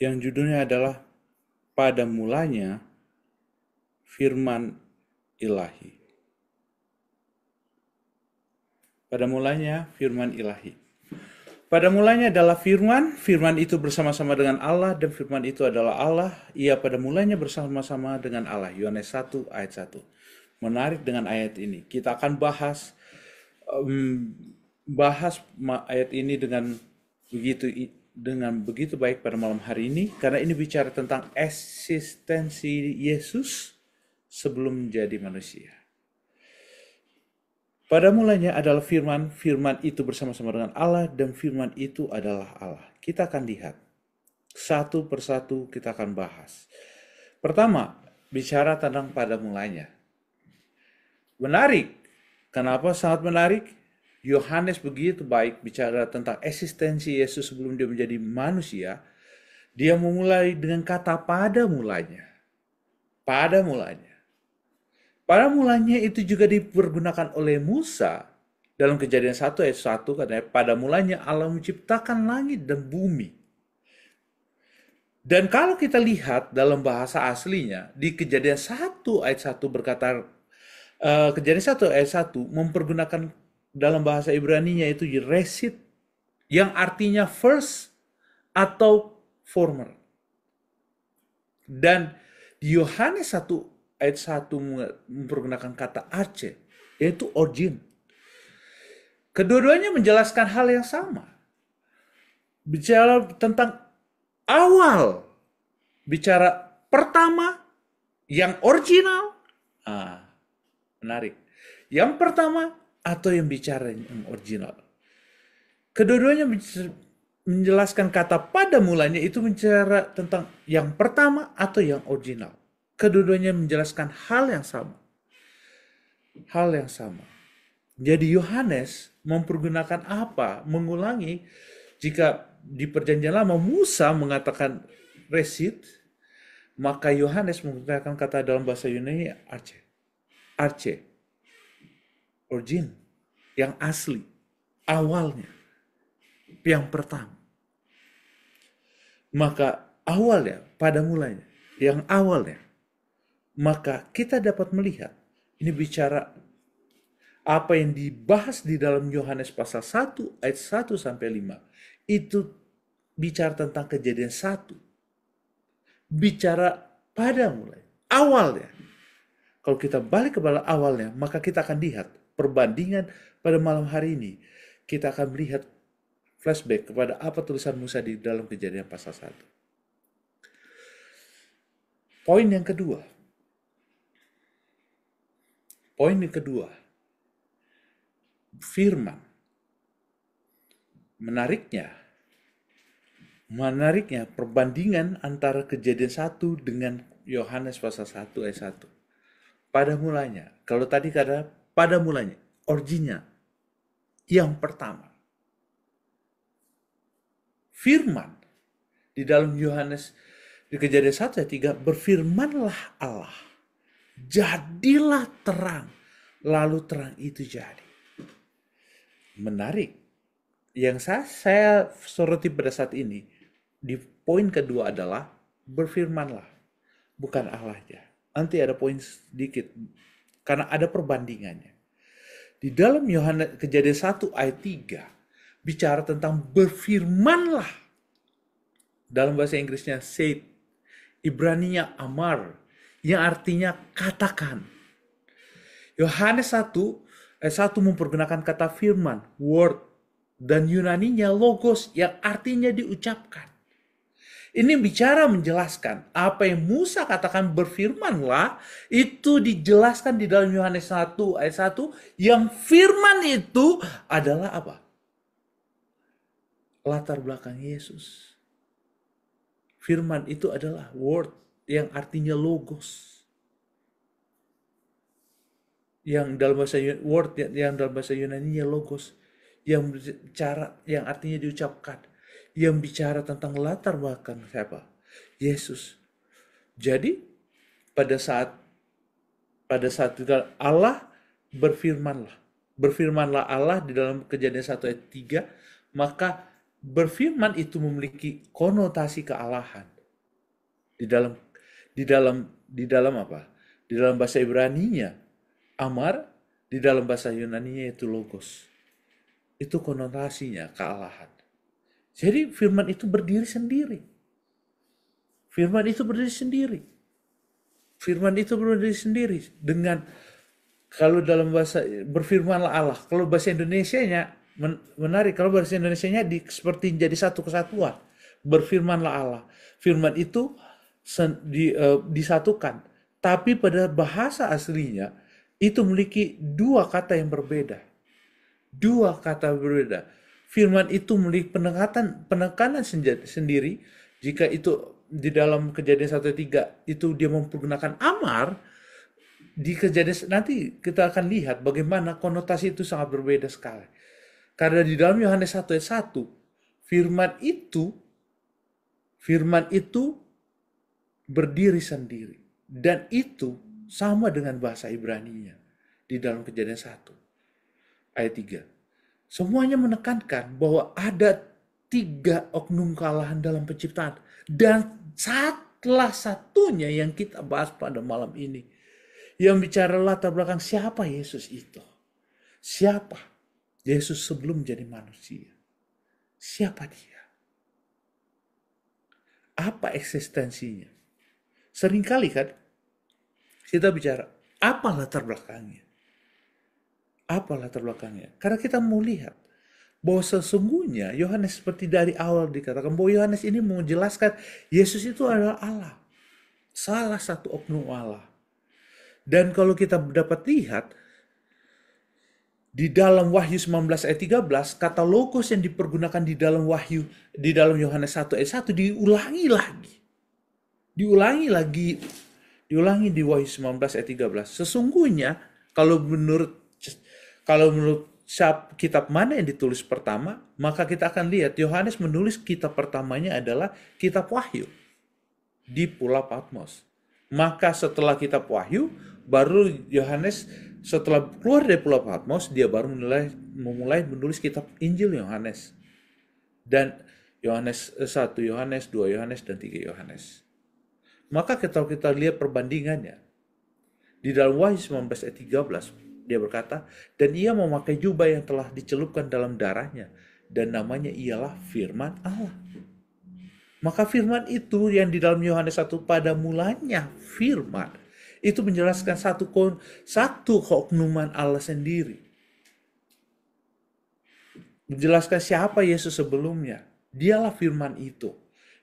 yang judulnya adalah Pada Mulanya Firman Ilahi. Pada mulanya firman ilahi. Pada mulanya adalah firman, firman itu bersama-sama dengan Allah, dan firman itu adalah Allah. Ia pada mulanya bersama-sama dengan Allah. Yohanes 1 ayat 1. Menarik dengan ayat ini. Kita akan bahas ayat ini dengan begitu baik pada malam hari ini, karena ini bicara tentang eksistensi Yesus sebelum menjadi manusia. Pada mulanya adalah firman, firman itu bersama-sama dengan Allah, dan firman itu adalah Allah. Kita akan lihat, satu persatu kita akan bahas. Pertama, bicara tentang pada mulanya. Menarik. Kenapa sangat menarik? Yohanes begitu baik bicara tentang eksistensi Yesus sebelum dia menjadi manusia. Dia memulai dengan kata pada mulanya. Pada mulanya. Pada mulanya itu juga dipergunakan oleh Musa dalam Kejadian 1 ayat 1, katanya pada mulanya Allah menciptakan langit dan bumi. Dan kalau kita lihat dalam bahasa aslinya di Kejadian 1 ayat 1 berkata, Kejadian 1 ayat 1 mempergunakan dalam bahasa Ibrani-nya itu resit, yang artinya first atau former. Dan di Yohanes 1 ayat 1 mempergunakan kata arche, yaitu origin. Kedua-duanya menjelaskan hal yang sama. Bicara tentang awal. Bicara pertama, yang original. Menarik. Yang pertama atau yang bicara yang original. Kedua-duanya menjelaskan kata pada mulanya itu bicara tentang yang pertama atau yang original. Kedua-duanya menjelaskan hal yang sama. Hal yang sama. Jadi Yohanes mempergunakan apa? Mengulangi, jika di perjanjian lama Musa mengatakan resit, maka Yohanes menggunakan kata dalam bahasa Yunani arche. Arche. Origin. Yang asli. Awalnya. Yang pertama. Maka awalnya, pada mulanya. Yang awalnya. Maka kita dapat melihat, ini bicara apa yang dibahas di dalam Yohanes pasal 1 ayat 1 sampai 5. Itu bicara tentang Kejadian 1. Bicara pada mulai, awalnya. Kalau kita balik kepada awalnya, maka kita akan lihat perbandingan pada malam hari ini. Kita akan melihat flashback kepada apa tulisan Musa di dalam Kejadian pasal 1. Poin yang kedua. Firman. Menariknya perbandingan antara Kejadian 1 dengan Yohanes pasal 1 ayat 1. Pada mulanya, kalau tadi kata pada mulanya, originnya, yang pertama. Firman di dalam Yohanes di Kejadian 1 ayat 3, berfirmanlah Allah, jadilah terang, lalu terang itu jadi. Menarik. Yang saya soroti pada saat ini, di poin kedua adalah berfirmanlah, bukan Allahnya. Nanti ada poin sedikit, karena ada perbandingannya. Di dalam Yohanes Kejadian 1 ayat 3, bicara tentang berfirmanlah. Dalam bahasa Inggrisnya said, Ibraninya amar, yang artinya katakan. Yohanes 1 ayat 1 mempergunakan kata firman, word, dan Yunaninya logos, yang artinya diucapkan. Ini bicara menjelaskan apa yang Musa katakan berfirmanlah, itu dijelaskan di dalam Yohanes 1 ayat 1, yang firman itu adalah apa? Latar belakang Yesus. Firman itu adalah word, yang artinya logos. Yang dalam bahasa word, yang dalam bahasa Yunani-nya logos, yang bicara, yang artinya diucapkan, yang bicara tentang latar belakang siapa? Yesus. Jadi pada saat Allah berfirmanlah Allah di dalam Kejadian 1 ayat 3, maka berfirman itu memiliki konotasi kealahan di dalam apa? Di dalam bahasa Ibraninya amar, di dalam bahasa Yunaninya itu logos. Itu konotasinya kealahan. Jadi firman itu berdiri sendiri. Firman itu berdiri sendiri. Firman itu berdiri sendiri dengan, kalau dalam bahasa berfirmanlah Allah. Kalau bahasa Indonesianya menarik. Kalau bahasa Indonesianya seperti jadi satu kesatuan. Berfirmanlah Allah. Firman itu disatukan. Tapi pada bahasa aslinya itu memiliki dua kata yang berbeda. Dua kata berbeda. Firman itu memiliki penekanan sendiri. Jika itu di dalam Kejadian 1:3 itu dia mempergunakan amar, di Kejadian nanti kita akan lihat bagaimana konotasi itu sangat berbeda sekali. Karena di dalam Yohanes 1:1 firman itu berdiri sendiri, dan itu sama dengan bahasa Ibraninya di dalam Kejadian 1:3. Semuanya menekankan bahwa ada 3 oknum kealahan dalam penciptaan, dan salah satunya yang kita bahas pada malam ini, yang bicara latar belakang siapa Yesus itu. Siapa Yesus sebelum menjadi manusia. Siapa dia? Apa eksistensinya? Seringkali kan kita bicara, apa latar belakangnya? Apa latar belakangnya? Karena kita mau lihat bahwa sesungguhnya Yohanes seperti dari awal dikatakan bahwa Yohanes ini mau menjelaskan Yesus itu adalah Allah. Salah satu oknum Allah. Dan kalau kita dapat lihat di dalam Wahyu 19:13, kata logos yang dipergunakan di dalam Yohanes 1:1 diulangi lagi. Diulangi di Wahyu 19:13. Sesungguhnya kalau menurut kitab mana yang ditulis pertama, maka kita akan lihat Yohanes menulis kitab pertamanya adalah kitab Wahyu di Pulau Patmos. Maka setelah kitab Wahyu, baru Yohanes setelah keluar dari Pulau Patmos, dia baru memulai menulis kitab Injil Yohanes. Dan Yohanes 1, Yohanes 2, Yohanes, dan 3 Yohanes. Maka kita lihat perbandingannya. Di dalam Wahyu 19:13, dia berkata, dan ia memakai jubah yang telah dicelupkan dalam darahnya, dan namanya ialah Firman Allah. Maka firman itu yang di dalam Yohanes 1, pada mulanya firman, itu menjelaskan satu keoknuman Allah sendiri. Menjelaskan siapa Yesus sebelumnya. Dialah firman itu.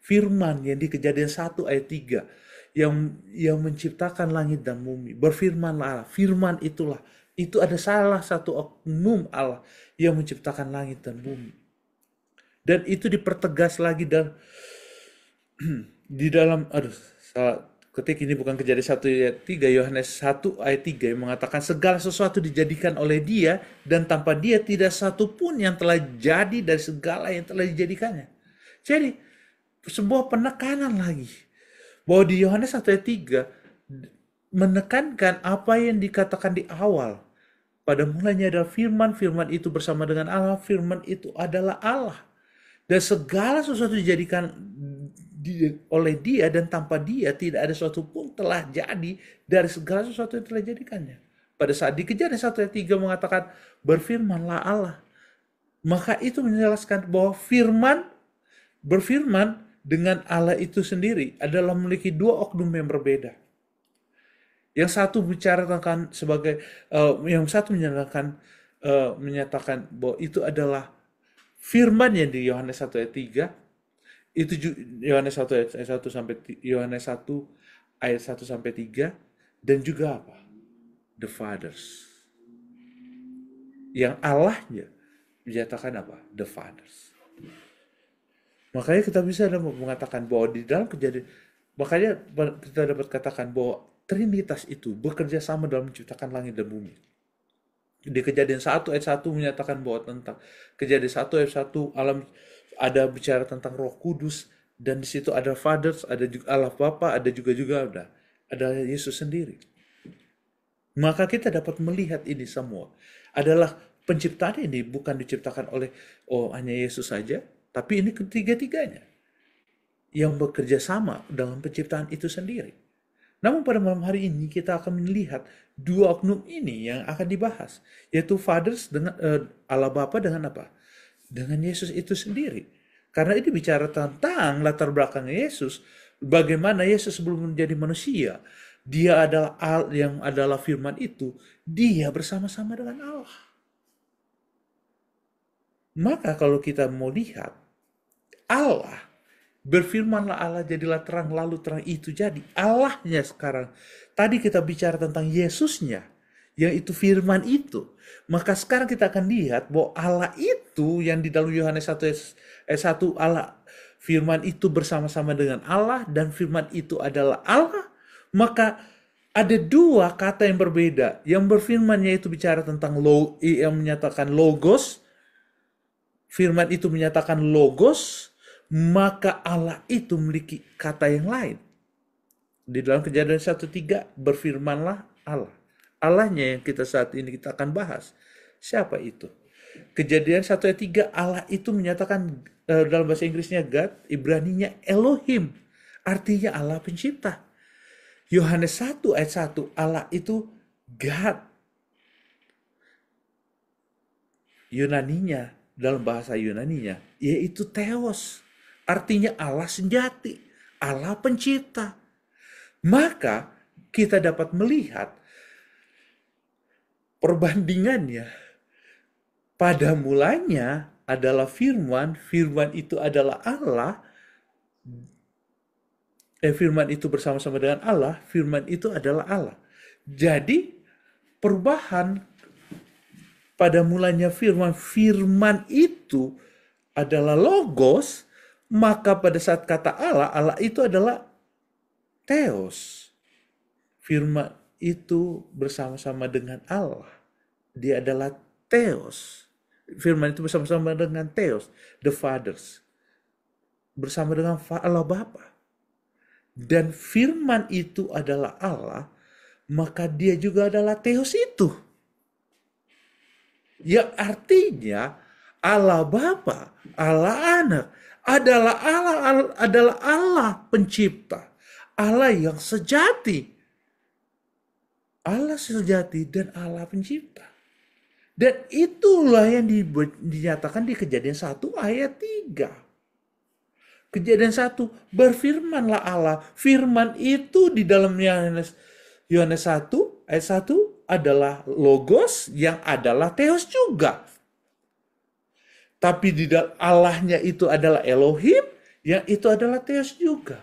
Firman yang di Kejadian 1:3 yang menciptakan langit dan bumi. Berfirmanlah Allah. Firman itulah. Itu ada salah satu oknum Allah yang menciptakan langit dan bumi. Dan itu dipertegas lagi di dalam ketik ini bukan Kejadian 1:3, Yohanes 1:3 yang mengatakan segala sesuatu dijadikan oleh Dia, dan tanpa Dia tidak satu pun yang telah jadi dari segala yang telah dijadikannya. Jadi sebuah penekanan lagi bahwa di Yohanes 1:3 menekankan apa yang dikatakan di awal. Pada mulanya adalah firman, firman itu bersama dengan Allah, firman itu adalah Allah. Dan segala sesuatu dijadikan oleh Dia, dan tanpa Dia tidak ada sesuatu pun telah jadi dari segala sesuatu yang telah dijadikannya. Pada saat di Kejadian 1:3 mengatakan berfirmanlah Allah, maka itu menjelaskan bahwa berfirman dengan Allah itu sendiri adalah memiliki dua oknum yang berbeda. Yang satu bicara tentang yang satu menyatakan bahwa itu adalah firman yang di Yohanes 1:3. Itu Yohanes 1:1 sampai Yohanes 1:1-3, dan juga apa? The Fathers. Yang Allahnya menyatakan apa? The Fathers. Makanya kita bisa mengatakan bahwa di dalam Kejadian, makanya kita dapat katakan bahwa Trinitas itu bekerja sama dalam menciptakan langit dan bumi. Di Kejadian 1:1 menyatakan bahwa tentang Kejadian 1:1 alam ada bicara tentang Roh Kudus, dan di situ ada Fathers, ada juga Allah Bapa, ada juga ada Yesus sendiri. Maka kita dapat melihat ini semua adalah penciptaan ini bukan diciptakan oleh hanya Yesus saja, Tapi ini ketiga-tiganya yang bekerja sama dalam penciptaan itu sendiri. Namun pada malam hari ini kita akan melihat dua oknum ini yang akan dibahas, yaitu Fathers dengan Allah Bapa dengan apa? Dengan Yesus itu sendiri. Karena ini bicara tentang latar belakang Yesus, bagaimana Yesus sebelum menjadi manusia, dia adalah yang adalah firman itu, dia bersama-sama dengan Allah. Maka kalau kita mau lihat Allah, berfirmanlah Allah jadilah terang, lalu terang itu jadi. Allahnya sekarang. Tadi kita bicara tentang Yesusnya, yang itu firman itu. Maka sekarang kita akan lihat bahwa Allah itu yang di dalam Yohanes 1 ayat 1, Allah firman itu bersama-sama dengan Allah dan firman itu adalah Allah. Maka ada dua kata yang berbeda. Yang berfirmannya itu bicara tentang yang menyatakan logos. Firman itu menyatakan logos, maka Allah itu memiliki kata yang lain. Di dalam Kejadian 1:3 berfirmanlah Allah. Allahnya yang kita saat ini kita akan bahas. Siapa itu? Kejadian 1:3 Allah itu menyatakan dalam bahasa Inggrisnya God, Ibraninya Elohim. Artinya Allah pencipta. Yohanes 1 ayat 1 Allah itu God. Yunaninya, dalam bahasa Yunaninya, yaitu Theos. Artinya Allah sejati, Allah pencipta. Maka kita dapat melihat perbandingannya. Pada mulanya adalah firman, firman itu adalah Allah, firman itu bersama-sama dengan Allah, firman itu adalah Allah. Jadi perubahan pada mulanya firman, firman itu adalah logos, maka pada saat kata Allah, Allah itu adalah Theos. Firman itu bersama-sama dengan Allah. Dia adalah Theos. Firman itu bersama-sama dengan Theos, the Fathers. Bersama dengan Allah Bapa. Dan firman itu adalah Allah, maka dia juga adalah Theos itu. Yang artinya Allah Bapa, Allah Anak, adalah Allah pencipta. Allah yang sejati. Allah sejati dan Allah pencipta. Dan itulah yang dinyatakan di Kejadian 1 ayat 3. Kejadian 1, berfirmanlah Allah. Firman itu di dalam Yohanes 1 ayat 1 adalah logos yang adalah Theos juga. Tapi di dalam Allahnya itu adalah Elohim, yang itu adalah Theos juga.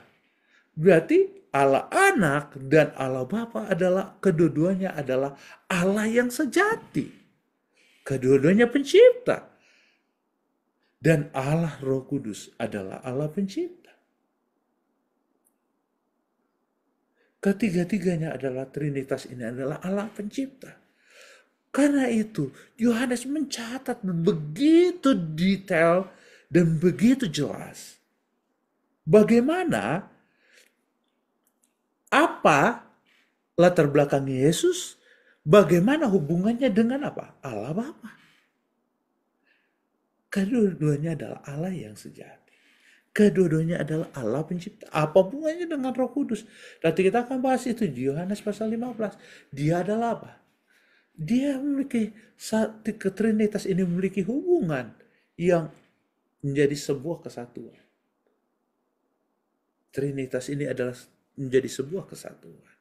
Berarti Allah Anak dan Allah Bapa adalah kedua-duanya adalah Allah yang sejati. Kedua-duanya pencipta. Dan Allah Roh Kudus adalah Allah pencipta. Ketiga-tiganya adalah Trinitas ini adalah Allah pencipta. Karena itu Yohanes mencatat begitu detail dan begitu jelas. Bagaimana apa latar belakang Yesus? Bagaimana hubungannya dengan apa? Allah Bapa. Kedua-duanya adalah Allah yang sejati. Kedua-duanya adalah Allah pencipta. Apa hubungannya dengan Roh Kudus? Nanti kita akan bahas itu di Yohanes pasal 15. Dia adalah apa? Dia memiliki Trinitas ini memiliki hubungan yang menjadi sebuah kesatuan. Trinitas ini adalah menjadi sebuah kesatuan.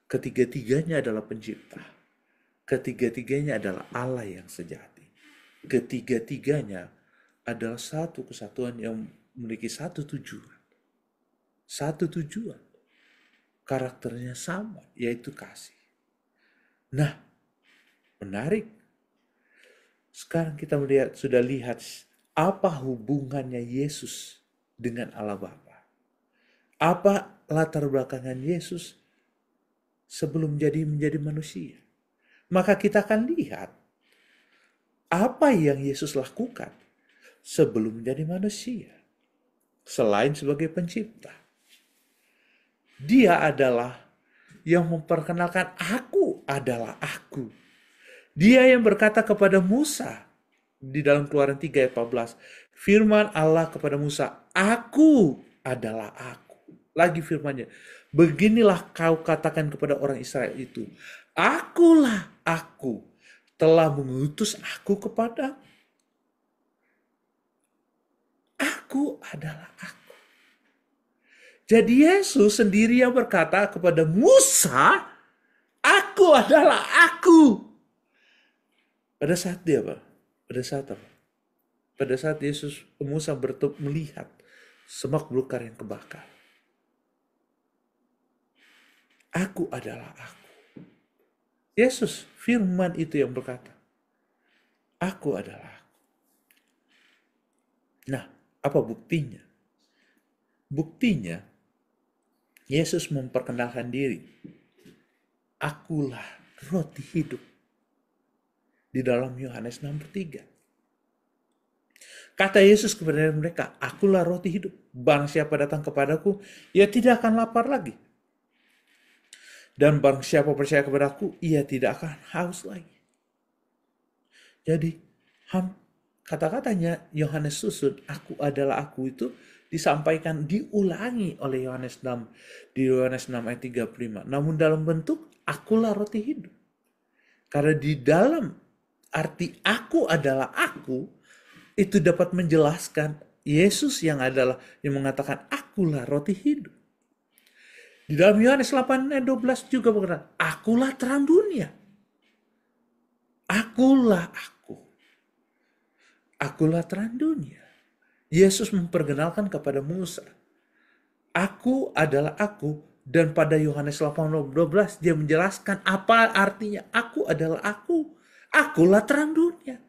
Ketiga-tiganya adalah pencipta. Ketiga-tiganya adalah Allah yang sejati. Ketiga-tiganya adalah satu kesatuan yang memiliki satu tujuan. Satu tujuan. Karakternya sama, yaitu kasih. Nah, menarik. Sekarang kita sudah lihat apa hubungannya Yesus dengan Allah Bapa. Apa latar belakangan Yesus sebelum menjadi manusia. Maka kita akan lihat apa yang Yesus lakukan sebelum menjadi manusia. Selain sebagai pencipta. Dia adalah yang memperkenalkan aku adalah aku. Dia yang berkata kepada Musa, di dalam Keluaran 3 ayat 14. Firman Allah kepada Musa, "Aku adalah aku." Lagi firmannya, "Beginilah kau katakan kepada orang Israel itu, Akulah aku, telah mengutus aku kepada. Aku adalah aku." Jadi Yesus sendiri yang berkata kepada Musa, "Aku adalah aku." Pada saat dia apa? Pada saat apa? Pada saat Musa melihat semak belukar yang kebakar. Aku adalah aku. Yesus, firman itu yang berkata, "Aku adalah aku." Nah, apa buktinya? Buktinya, Yesus memperkenalkan diri. Akulah roti hidup. Di dalam Yohanes 6:3. Kata Yesus kepada mereka, "Akulah roti hidup. Barang siapa datang kepadaku, ia tidak akan lapar lagi. Dan barang siapa percaya kepadaku, ia tidak akan haus lagi." Jadi, kata-katanya Yohanes susun, "Aku adalah aku" itu disampaikan, diulangi oleh Yohanes 6. Di Yohanes 6 ayat 35. Namun dalam bentuk, akulah roti hidup. Karena di dalam arti aku adalah aku, itu dapat menjelaskan Yesus yang mengatakan akulah roti hidup. Di dalam Yohanes 8 ayat 12 juga berkata, "Akulah terang dunia." Akulah aku. Akulah terang dunia. Yesus memperkenalkan kepada Musa, "Aku adalah aku." Dan pada Yohanes 8:12 dia menjelaskan apa artinya aku adalah aku. Akulah terang dunia.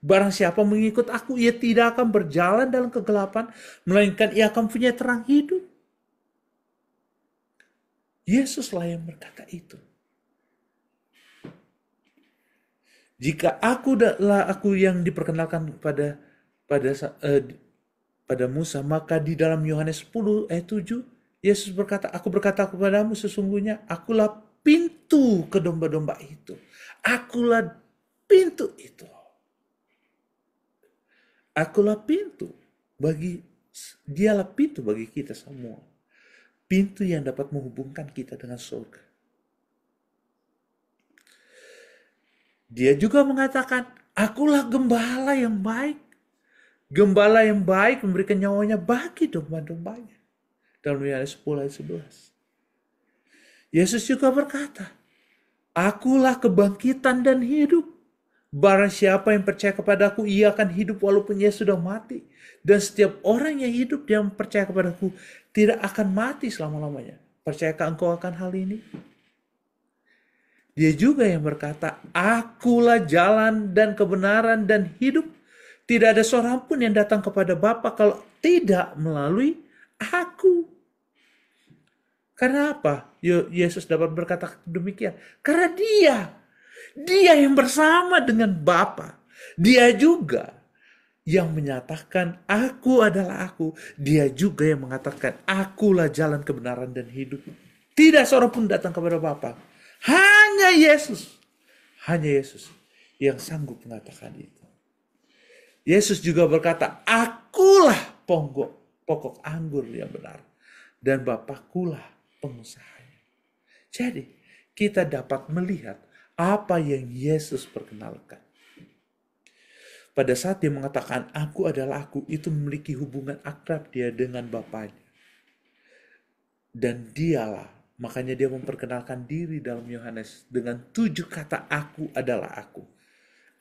Barang siapa mengikut aku, ia tidak akan berjalan dalam kegelapan, melainkan ia akan punya terang hidup. Yesuslah yang berkata itu. Jika aku adalah aku yang diperkenalkan pada Musa, maka di dalam Yohanes 10 ayat 7, Yesus berkata, "Aku berkata kepadamu, sesungguhnya akulah pintu ke domba-domba itu. Akulah pintu itu. Akulah pintu dialah pintu bagi kita semua. Pintu yang dapat menghubungkan kita dengan surga." Dia juga mengatakan, "Akulah gembala yang baik." Gembala yang baik memberikan nyawanya bagi domba-dombanya. Dalam Yohanes 10 ayat 11. Yesus juga berkata, "Akulah kebangkitan dan hidup. Barang siapa yang percaya kepadaku, ia akan hidup walaupun ia sudah mati. Dan setiap orang yang hidup yang percaya kepadaku tidak akan mati selama-lamanya." Percayakah engkau akan hal ini? Dia juga yang berkata, "Akulah jalan dan kebenaran dan hidup. Tidak ada seorang pun yang datang kepada Bapa kalau tidak melalui aku." Karena apa Yesus dapat berkata demikian? Karena dia yang bersama dengan Bapa. Dia juga yang menyatakan aku adalah aku. Dia juga yang mengatakan akulah jalan kebenaran dan hidup. Tidak seorang pun datang kepada Bapa. Hanya Yesus yang sanggup mengatakan itu. Yesus juga berkata, "Akulah pokok anggur yang benar, dan Bapakulah pengusahanya." Jadi, kita dapat melihat apa yang Yesus perkenalkan. Pada saat dia mengatakan, "Aku adalah aku," itu memiliki hubungan akrab dia dengan Bapanya. Dan makanya dia memperkenalkan diri dalam Yohanes dengan 7 kata, "Aku adalah aku."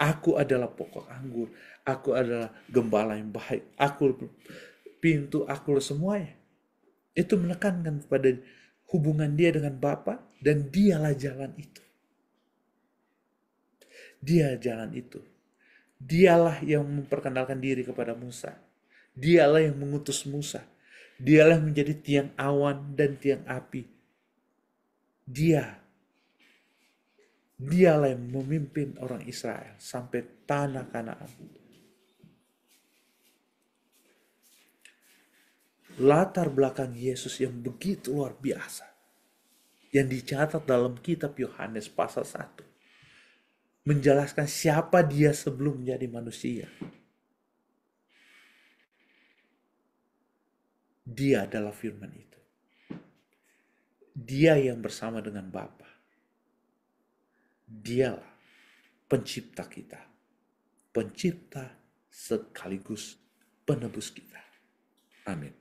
Aku adalah pokok anggur. Aku adalah gembala yang baik. Aku pintu, aku semuanya. Itu menekankan pada hubungan dia dengan Bapa, dan dialah jalan itu. Dia jalan itu. Dialah yang memperkenalkan diri kepada Musa. Dialah yang mengutus Musa. Dialah yang menjadi tiang awan dan tiang api. Dialah yang memimpin orang Israel sampai tanah Kanaan. Latar belakang Yesus yang begitu luar biasa, yang dicatat dalam kitab Yohanes pasal 1. menjelaskan siapa dia sebelum menjadi manusia. Dia adalah firman itu. Dia yang bersama dengan Bapa. Dialah pencipta kita. Pencipta sekaligus penebus kita. Amin.